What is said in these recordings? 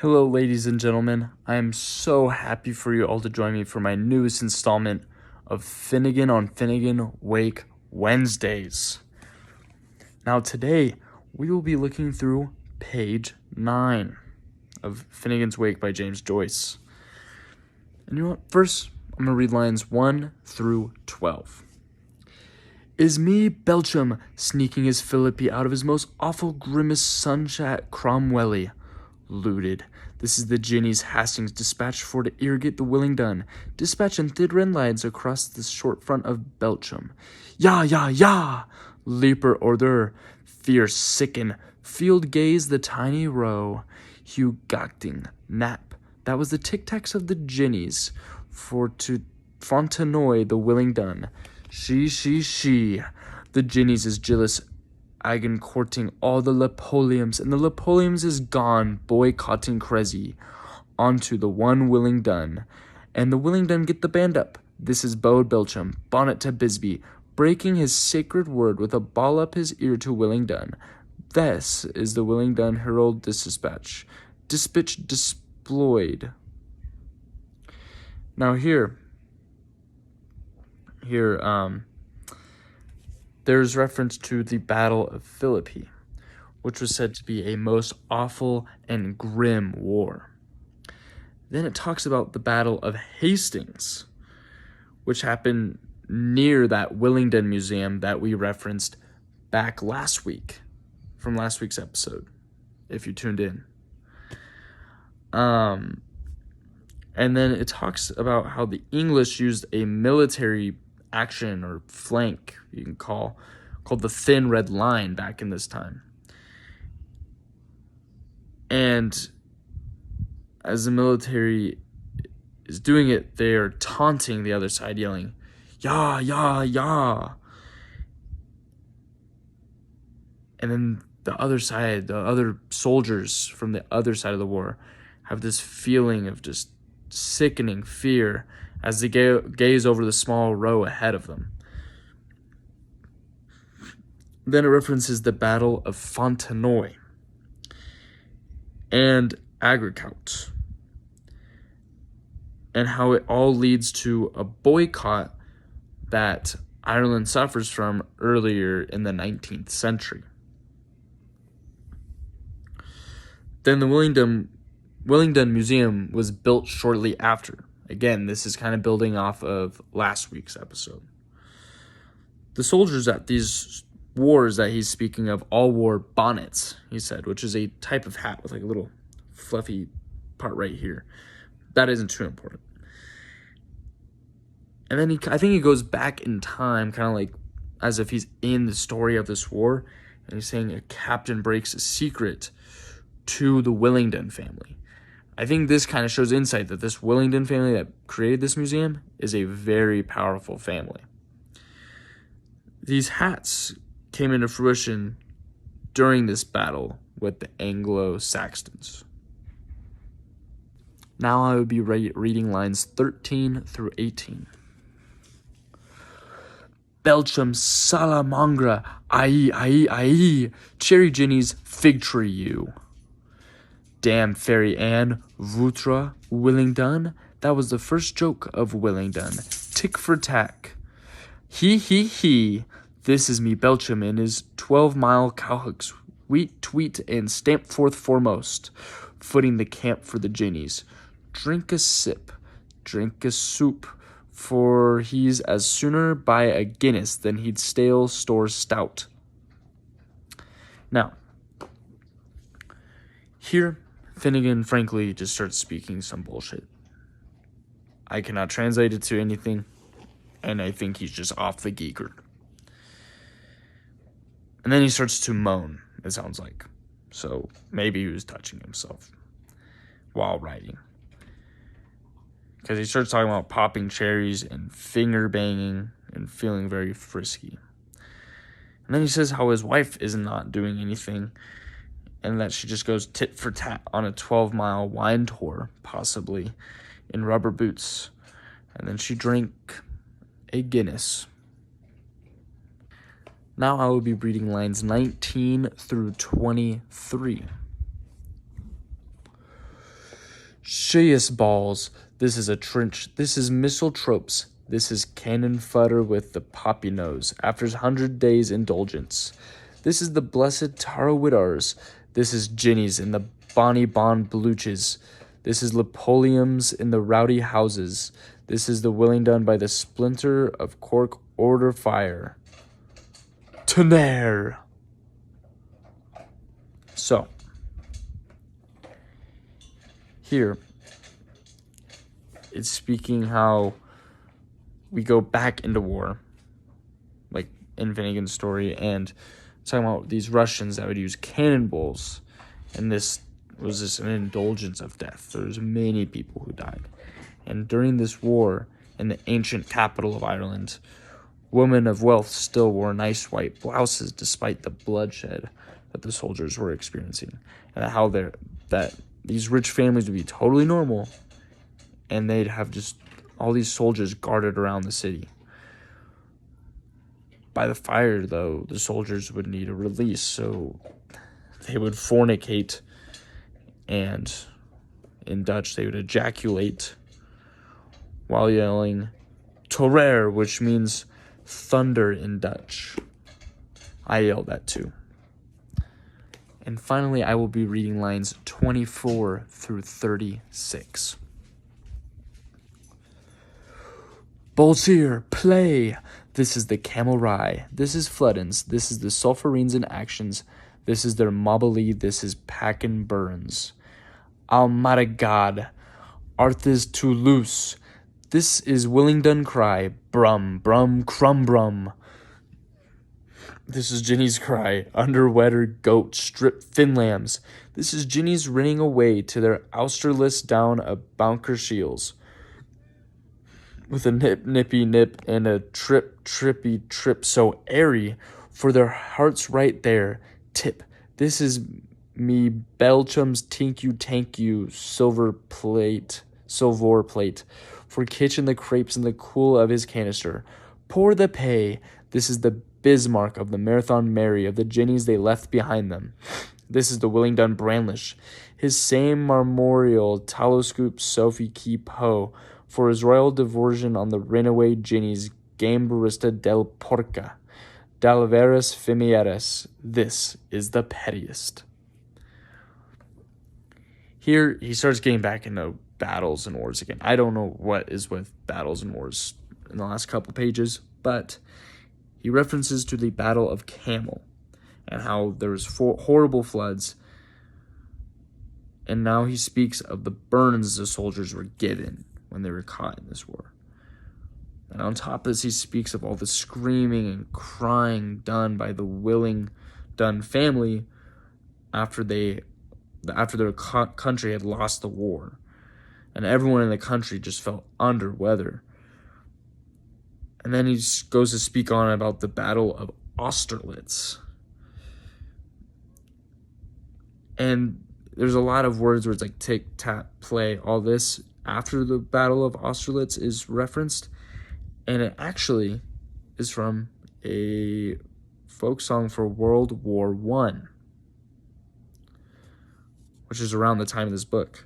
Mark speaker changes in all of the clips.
Speaker 1: Hello, ladies and gentlemen. I am so happy for you all to join me for my newest installment of Finnegan on Finnegan Wake Wednesdays. Now, today we will be looking through page 9 of Finnegan's Wake by James Joyce. And you know what? First, I'm going to read lines 1 through 12. Is me Belchum sneaking his Philippi out of his most awful grimace sunshot Cromwelly. Looted. This is the Ginny's Hastings dispatch for to irrigate the Willingdon. Dispatch in thin red lines across the short front of Belchum. Ya! Leaper order. Fear sicken. Field gaze the tiny row. Hugh Gachting. Nap. That was the tic-tacs of the Ginnies. For to Fontenoy the Willingdon. She. The Ginnies is jealous. Agan courting all the Lepoliums, and the Lepoliums is gone, boycotting Cressy, onto the one Willingdon, and the Willingdon get the band up. This is Bode Belchum, bonnet to Bisbee, breaking his sacred word with a ball up his ear to Willingdon. This is the Willingdon herald dispatch, desployed. Now here, there's reference to the Battle of Philippi, which was said to be a most awful and grim war. Then it talks about the Battle of Hastings, which happened near that Willingdon Museum that we referenced back last week, from last week's episode, if you tuned in. And then it talks about how the English used a military action or flank, you can called the Thin Red Line back in this time. And as the military is doing it, they are taunting the other side, yelling, "Ya!" And then the other side, the other soldiers from the other side of the war have this feeling of just sickening fear as they gaze over the small row ahead of them. Then it references the Battle of Fontenoy and Agricourt, and how it all leads to a boycott that Ireland suffers from earlier in the 19th century. Then the Willingdon Museum was built shortly after. Again, this is kind of building off of last week's episode. The soldiers at these wars that he's speaking of all wore bonnets, he said, which is a type of hat with like a little fluffy part right here. That isn't too important. And then I think he goes back in time, kind of like as if he's in the story of this war, and he's saying a captain breaks a secret to the Willingdon family. I think this kind of shows insight that this Willingdon family that created this museum is a very powerful family. These hats came into fruition during this battle with the Anglo-Saxons. Now I would be reading lines 13 through 18. Belchum Salamangra, aye, Cherry Ginny's fig tree you. Damn Fairy Anne, Vutra, Willingdon, that was the first joke of Willingdon. Tick for tack. He, this is me Belchum in his 12-mile cowhooks, wheat, tweet, and stamp forth foremost, footing the camp for the Ginnies. Drink a sip, drink a soup, for he's as sooner buy a Guinness than he'd stale store stout. Now, here, Finnegan, frankly, just starts speaking some bullshit. I cannot translate it to anything, and I think he's just off the geeker. And then he starts to moan, it sounds like. So maybe he was touching himself while writing. Because he starts talking about popping cherries and finger banging and feeling very frisky. And then he says how his wife is not doing anything, and that she just goes tit for tat on a 12-mile wine tour, possibly, in rubber boots. And then she drank a Guinness. Now I will be reading lines 19 through 23. Shias balls. This is a trench. This is missile tropes. This is cannon fodder with the poppy nose. After 100 days indulgence. This is the blessed Tarawidars. This is Ginnies in the Bonnie Bon Bluches. This is Lepoliums in the rowdy houses. This is the willing done by the splinter of cork order fire. Tonnerre. So, here, it's speaking how we go back into war, like in Finnegan's story, and talking about these Russians that would use cannonballs, and this was just an indulgence of death. There's many people who died. And during this war, in the ancient capital of Ireland, women of wealth still wore nice white blouses despite the bloodshed that the soldiers were experiencing, and how that these rich families would be totally normal, and they'd have just all these soldiers guarded around the city. By the fire, though, the soldiers would need a release, so they would fornicate, and in Dutch they would ejaculate while yelling "Torrere," which means thunder in Dutch. I yelled that too. And finally, I will be reading lines 24 through 36. Bolsier, play! This is the Camel Rye. This is Floodens. This is the Sulphurines in actions. This is their Mobbly. This is Packin' Burns. Almighty God, Arthis too loose. This is Willingdon cry. Brum, brum, crum, brum. This is Ginny's cry. Underwetter goat, strip fin lambs. This is Ginny's running away to their Austerlitz down a Bounker Shields. With a nip, nippy, nip, and a trip, trippy, trip so airy, for their hearts right there. Tip. This is me Belchum's thank you, silver plate, for kitchen the crepes in the cool of his canister. Pour the pay. This is the Bismarck of the Marathon Mary of the Jennies they left behind them. This is the Willingdon Branlish, his same memorial Taloscoop Sophie Keep Ho, for his royal diversion on the runaway Ginnies game barista del Porca. Dalaveras Fimieres. This is the pettiest. Here, he starts getting back into battles and wars again. I don't know what is with battles and wars in the last couple pages, but he references to the Battle of Camel and how there was horrible floods, and now he speaks of the burns the soldiers were given when they were caught in this war. And on top of this, he speaks of all the screaming and crying done by the Willingdon family after their country had lost the war. And everyone in the country just felt under weather. And then he goes to speak on about the Battle of Austerlitz. And there's a lot of words where it's like tick, tap, play, all this after the Battle of Austerlitz is referenced. And it actually is from a folk song for World War I, which is around the time of this book.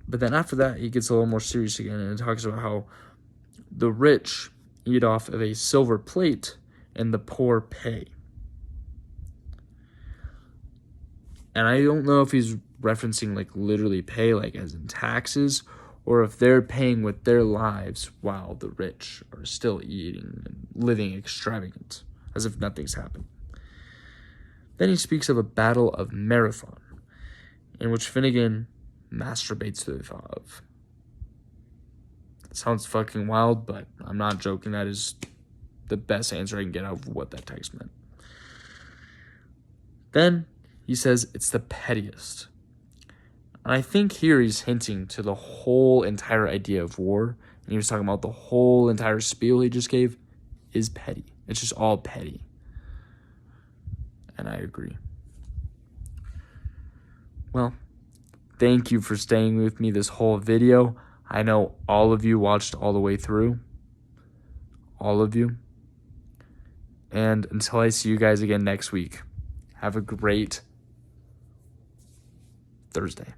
Speaker 1: But then after that, he gets a little more serious again, and it talks about how the rich eat off of a silver plate and the poor pay. And I don't know if he's referencing like literally pay, like as in taxes, or if they're paying with their lives while the rich are still eating and living extravagant, as if nothing's happened. Then he speaks of a battle of Marathon, in which Finnegan masturbates to the thought of. It sounds fucking wild, but I'm not joking. That is the best answer I can get out of what that text meant. Then he says it's the pettiest. And I think here he's hinting to the whole entire idea of war. And he was talking about the whole entire spiel he just gave is petty. It's just all petty. And I agree. Well, thank you for staying with me this whole video. I know all of you watched all the way through. All of you. And until I see you guys again next week, have a great Thursday.